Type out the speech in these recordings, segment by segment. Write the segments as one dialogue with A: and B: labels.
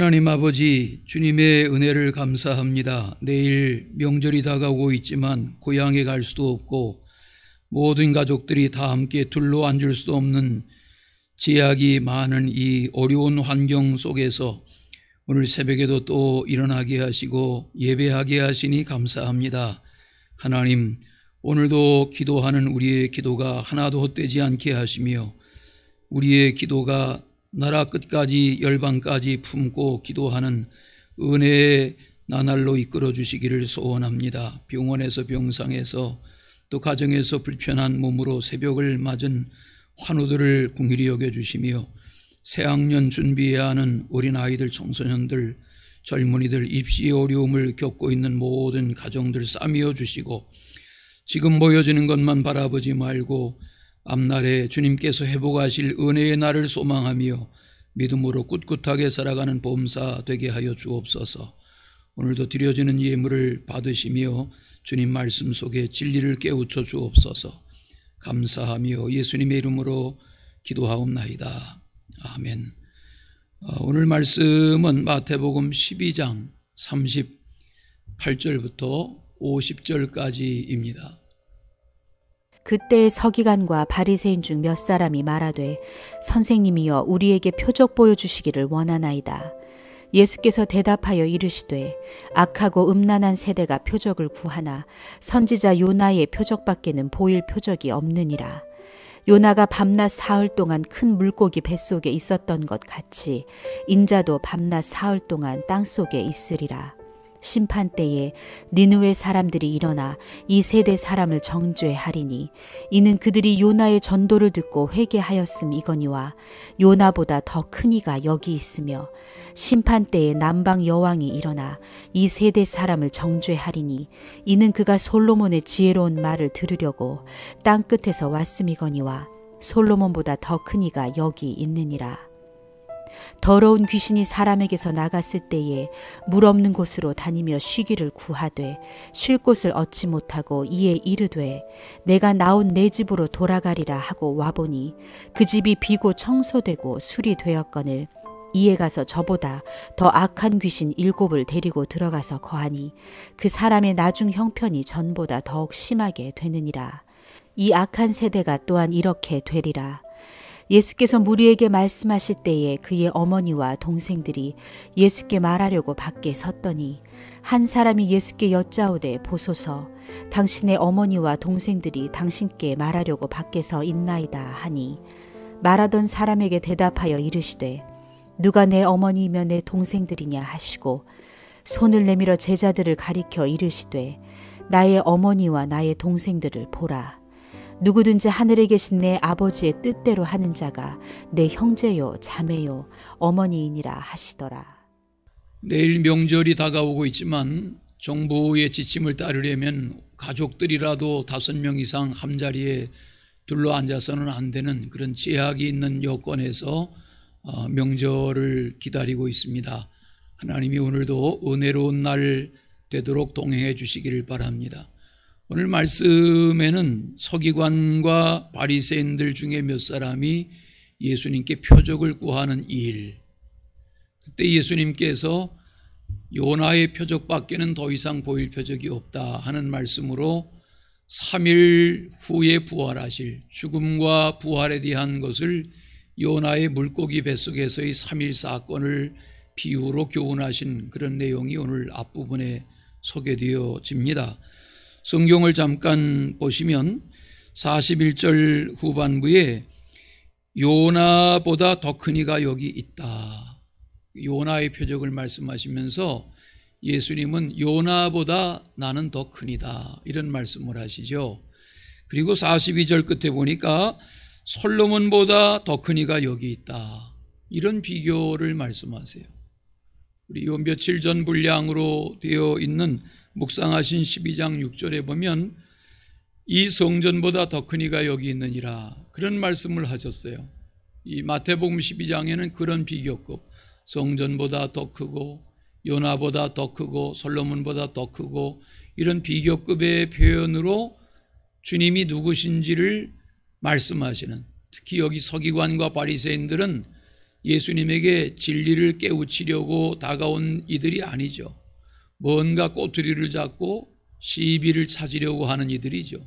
A: 하나님 아버지, 주님의 은혜를 감사합니다. 내일 명절이 다가오고 있지만 고향에 갈 수도 없고 모든 가족들이 다 함께 둘러 앉을 수 없는 제약이 많은 이 어려운 환경 속에서 오늘 새벽에도 또 일어나게 하시고 예배하게 하시니 감사합니다. 하나님, 오늘도 기도하는 우리의 기도가 하나도 헛되지 않게 하시며 우리의 기도가 나라 끝까지 열방까지 품고 기도하는 은혜의 나날로 이끌어 주시기를 소원합니다. 병원에서 병상에서 또 가정에서 불편한 몸으로 새벽을 맞은 환우들을 긍휼히 여겨주시며 새학년 준비해야 하는 어린아이들, 청소년들, 젊은이들, 입시의 어려움을 겪고 있는 모든 가정들 싸매어 주시고 지금 보여지는 것만 바라보지 말고 앞날에 주님께서 회복하실 은혜의 날을 소망하며 믿음으로 꿋꿋하게 살아가는 보험사 되게 하여 주옵소서. 오늘도 드려지는 예물을 받으시며 주님 말씀 속에 진리를 깨우쳐 주옵소서. 감사하며 예수님의 이름으로 기도하옵나이다. 아멘. 오늘 말씀은 마태복음 12장 38절부터 50절까지입니다.
B: 그때 서기관과 바리새인 중 몇 사람이 말하되 선생님이여 우리에게 표적 보여주시기를 원하나이다. 예수께서 대답하여 이르시되 악하고 음란한 세대가 표적을 구하나 선지자 요나의 표적밖에는 보일 표적이 없느니라. 요나가 밤낮 사흘 동안 큰 물고기 뱃속에 있었던 것 같이 인자도 밤낮 사흘 동안 땅속에 있으리라. 심판 때에 니느웨 사람들이 일어나 이 세대 사람을 정죄하리니 이는 그들이 요나의 전도를 듣고 회개하였음이거니와 요나보다 더 큰 이가 여기 있으며 심판 때에 남방 여왕이 일어나 이 세대 사람을 정죄하리니 이는 그가 솔로몬의 지혜로운 말을 들으려고 땅 끝에서 왔음이거니와 솔로몬보다 더 큰 이가 여기 있느니라. 더러운 귀신이 사람에게서 나갔을 때에 물 없는 곳으로 다니며 쉬기를 구하되 쉴 곳을 얻지 못하고 이에 이르되 내가 나온 내 집으로 돌아가리라 하고 와보니 그 집이 비고 청소되고 수리되었거늘 이에 가서 저보다 더 악한 귀신 7을 데리고 들어가서 거하니 그 사람의 나중 형편이 전보다 더욱 심하게 되느니라. 이 악한 세대가 또한 이렇게 되리라. 예수께서 무리에게 말씀하실 때에 그의 어머니와 동생들이 예수께 말하려고 밖에 섰더니 한 사람이 예수께 여짜오되 보소서 당신의 어머니와 동생들이 당신께 말하려고 밖에서 있나이다 하니 말하던 사람에게 대답하여 이르시되 누가 내 어머니이며 내 동생들이냐 하시고 손을 내밀어 제자들을 가리켜 이르시되 나의 어머니와 나의 동생들을 보라. 누구든지 하늘에 계신 내 아버지의 뜻대로 하는 자가 내 형제요 자매요 어머니이니라 하시더라.
A: 내일 명절이 다가오고 있지만 정부의 지침을 따르려면 가족들이라도 5명 이상 한자리에 둘러앉아서는 안 되는 그런 제약이 있는 여건에서 명절을 기다리고 있습니다. 하나님이 오늘도 은혜로운 날 되도록 동행해 주시기를 바랍니다. 오늘 말씀에는 서기관과 바리새인들 중에 몇 사람이 예수님께 표적을 구하는 일, 그때 예수님께서 요나의 표적밖에는 더 이상 보일 표적이 없다 하는 말씀으로 3일 후에 부활하실 죽음과 부활에 대한 것을 요나의 물고기 뱃속에서의 3일 사건을 비유로 교훈하신 그런 내용이 오늘 앞부분에 소개되어집니다. 성경을 잠깐 보시면 41절 후반부에 요나보다 더 큰 이가 여기 있다. 요나의 표적을 말씀하시면서 예수님은 요나보다 나는 더 크니다 이런 말씀을 하시죠. 그리고 42절 끝에 보니까 솔로몬보다 더 큰 이가 여기 있다 이런 비교를 말씀하세요. 우리 요 며칠 전 분량으로 되어 있는 묵상하신 12장 6절에 보면 이 성전보다 더 큰 이가 여기 있느니라 그런 말씀을 하셨어요. 이 마태복음 12장에는 그런 비교급, 성전보다 더 크고 요나보다 더 크고 솔로몬보다 더 크고 이런 비교급의 표현으로 주님이 누구신지를 말씀하시는, 특히 여기 서기관과 바리새인들은 예수님에게 진리를 깨우치려고 다가온 이들이 아니죠. 뭔가 꼬투리를 잡고 시비를 찾으려고 하는 이들이죠.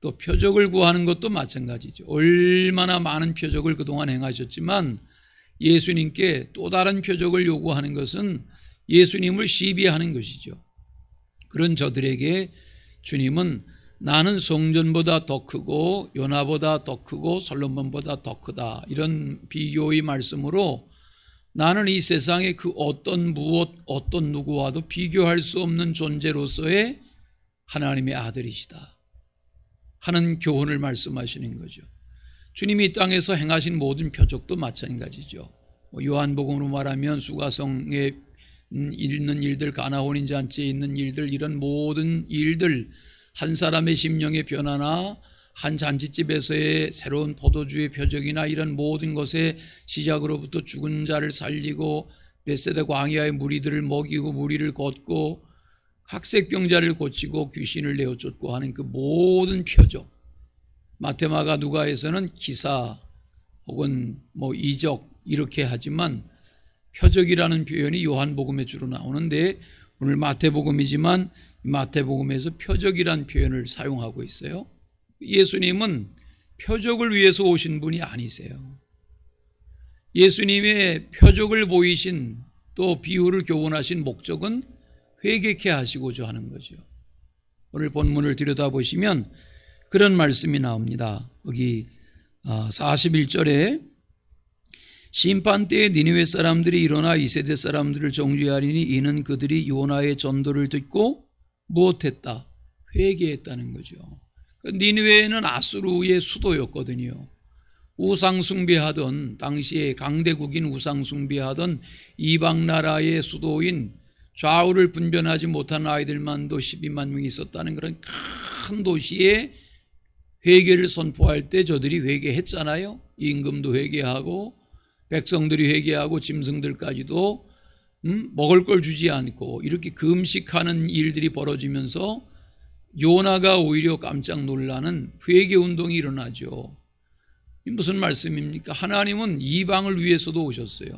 A: 또 표적을 구하는 것도 마찬가지죠. 얼마나 많은 표적을 그동안 행하셨지만 예수님께 또 다른 표적을 요구하는 것은 예수님을 시비하는 것이죠. 그런 저들에게 주님은 나는 성전보다 더 크고 요나보다 더 크고 솔로몬보다 더 크다 이런 비교의 말씀으로 나는 이 세상의 그 어떤 누구와도 비교할 수 없는 존재로서의 하나님의 아들이시다 하는 교훈을 말씀하시는 거죠. 주님이 이 땅에서 행하신 모든 표적도 마찬가지죠. 요한복음으로 말하면 수가성에 있는 일들, 가나혼인 잔치에 있는 일들, 이런 모든 일들, 한 사람의 심령의 변화나 한 잔치집에서의 새로운 포도주의 표적이나 이런 모든 것의 시작으로부터 죽은 자를 살리고 벳세다 광야의 무리들을 먹이고 무리를 걷고 각색병자를 고치고 귀신을 내어쫓고 하는 그 모든 표적, 마태마가 누가에서는 기사 혹은 이적 이렇게 하지만 표적이라는 표현이 요한복음에 주로 나오는데 오늘 마태복음이지만 마태복음에서 표적이라는 표현을 사용하고 있어요. 예수님은 표적을 위해서 오신 분이 아니세요. 예수님의 표적을 보이신 또 비유를 교훈하신 목적은 회개케 하시고자 하는 거죠. 오늘 본문을 들여다보시면 그런 말씀이 나옵니다. 여기 41절에 심판 때에 니느웨 사람들이 일어나 이 세대 사람들을 정죄하리니 이는 그들이 요나의 전도를 듣고 무엇했다? 회개했다는 거죠. 니느웨는 아수르의 수도였거든요. 우상숭배하던, 당시에 강대국인 우상숭배하던 이방나라의 수도인, 좌우를 분별하지 못한 아이들만도 12만 명이 있었다는 그런 큰 도시에 회개를 선포할 때 저들이 회개했잖아요. 임금도 회개하고 백성들이 회개하고 짐승들까지도 먹을 걸 주지 않고 이렇게 금식하는 일들이 벌어지면서 요나가 오히려 깜짝 놀라는 회개운동이 일어나죠. 무슨 말씀입니까? 하나님은 이방을 위해서도 오셨어요.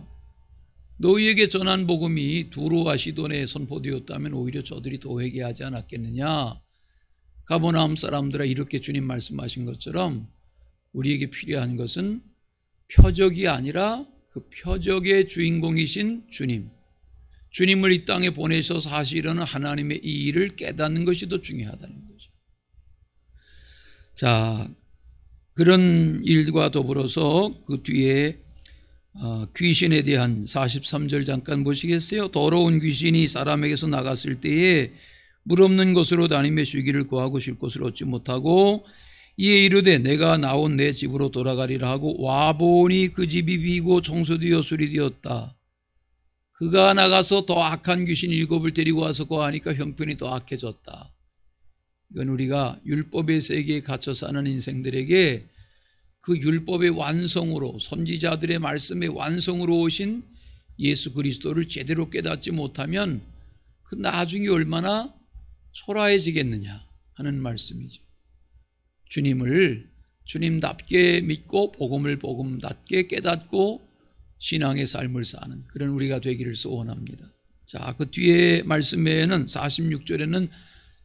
A: 너희에게 전한 복음이 두로와 시돈에 선포되었다면 오히려 저들이 더 회개하지 않았겠느냐. 가버나움 사람들아, 이렇게 주님 말씀하신 것처럼 우리에게 필요한 것은 표적이 아니라 그 표적의 주인공이신 주님, 주님을 이 땅에 보내셔서 사실은 하나님의 이 일을 깨닫는 것이 더 중요하다는 거죠. 자, 그런 일과 더불어서 그 뒤에 귀신에 대한 43절 잠깐 보시겠어요? 더러운 귀신이 사람에게서 나갔을 때에 물 없는 곳으로 다니며 쉬기를 구하고 쉴 곳을 얻지 못하고 이에 이르되 내가 나온 내 집으로 돌아가리라 하고 와보니 그 집이 비고 청소되어 수리되었다. 그가 나가서 더 악한 귀신 7을 데리고 와서 거하니까 형편이 더 악해졌다. 이건 우리가 율법의 세계에 갇혀 사는 인생들에게 그 율법의 완성으로, 선지자들의 말씀의 완성으로 오신 예수 그리스도를 제대로 깨닫지 못하면 그 나중에 얼마나 초라해지겠느냐 하는 말씀이죠. 주님을 주님답게 믿고 복음을 복음답게 깨닫고 신앙의 삶을 사는 그런 우리가 되기를 소원합니다. 자, 그 뒤에 말씀에는 46절에는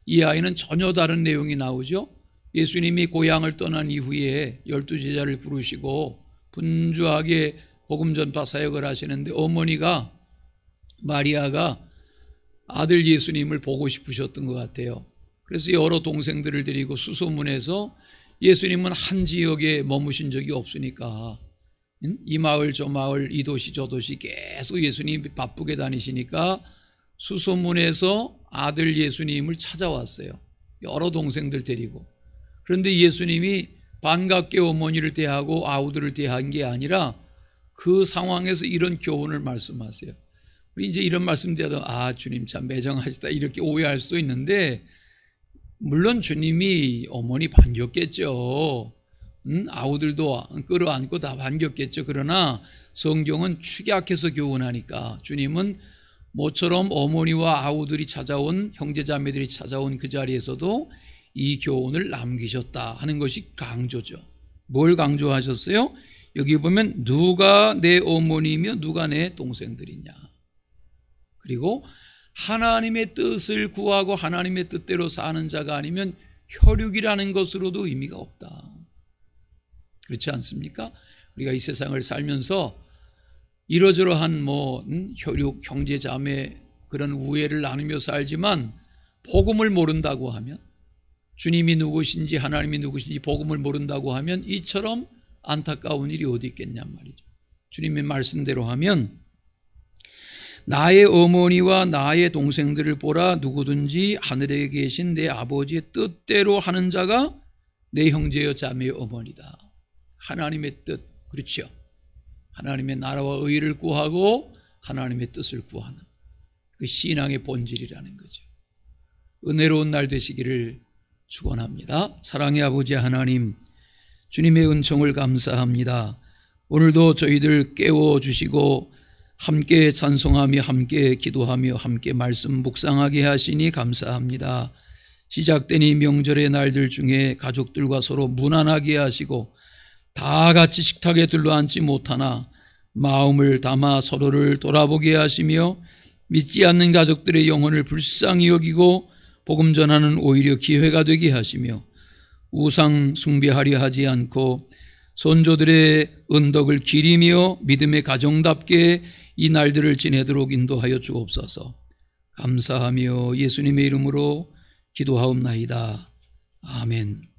A: 이 아이는 전혀 다른 내용이 나오죠. 예수님이 고향을 떠난 이후에 12제자를 부르시고 분주하게 복음 전파 사역을 하시는데 어머니가 마리아가 아들 예수님을 보고 싶으셨던 것 같아요. 그래서 여러 동생들을 데리고 수소문해서 예수님은 한 지역에 머무신 적이 없으니까 이 마을 저 마을 이 도시 저 도시 계속 예수님이 바쁘게 다니시니까 수소문해서 아들 예수님을 찾아왔어요. 여러 동생들 데리고. 그런데 예수님이 반갑게 어머니를 대하고 아우들을 대한 게 아니라 그 상황에서 이런 교훈을 말씀하세요. 우리 이제 이런 말씀 드려도 주님 참 매정하시다 이렇게 오해할 수도 있는데 물론 주님이 어머니 반겼겠죠. 아우들도 끌어안고 다 반겼겠죠. 그러나 성경은 축약해서 교훈하니까 주님은 모처럼 어머니와 아우들이 찾아온 형제자매들이 찾아온 그 자리에서도 이 교훈을 남기셨다 하는 것이 강조죠. 뭘 강조하셨어요? 여기 보면 누가 내 어머니며 누가 내 동생들이냐. 그리고 하나님의 뜻을 구하고 하나님의 뜻대로 사는 자가 아니면 혈육이라는 것으로도 의미가 없다. 그렇지 않습니까? 우리가 이 세상을 살면서 이러저러한 혈육, 형제, 자매 그런 우애를 나누며 살지만 복음을 모른다고 하면 주님이 누구신지 하나님이 누구신지 복음을 모른다고 하면 이처럼 안타까운 일이 어디 있겠냔 말이죠. 주님의 말씀대로 하면 나의 어머니와 나의 동생들을 보라. 누구든지 하늘에 계신 내 아버지의 뜻대로 하는 자가 내 형제여 자매여 어머니다. 하나님의 뜻, 그렇죠. 하나님의 나라와 의를 구하고 하나님의 뜻을 구하는 그 신앙의 본질이라는 거죠. 은혜로운 날 되시기를 축원합니다. 사랑의 아버지 하나님, 주님의 은총을 감사합니다. 오늘도 저희들 깨워주시고 함께 찬송하며 함께 기도하며 함께 말씀 묵상하게 하시니 감사합니다. 시작된 이 명절의 날들 중에 가족들과 서로 무난하게 하시고 다 같이 식탁에 둘러앉지 못하나 마음을 담아 서로를 돌아보게 하시며 믿지 않는 가족들의 영혼을 불쌍히 여기고 복음 전하는 오히려 기회가 되게 하시며 우상 숭배하려 하지 않고 선조들의 은덕을 기리며 믿음의 가정답게 이 날들을 지내도록 인도하여 주옵소서. 감사하며 예수님의 이름으로 기도하옵나이다. 아멘.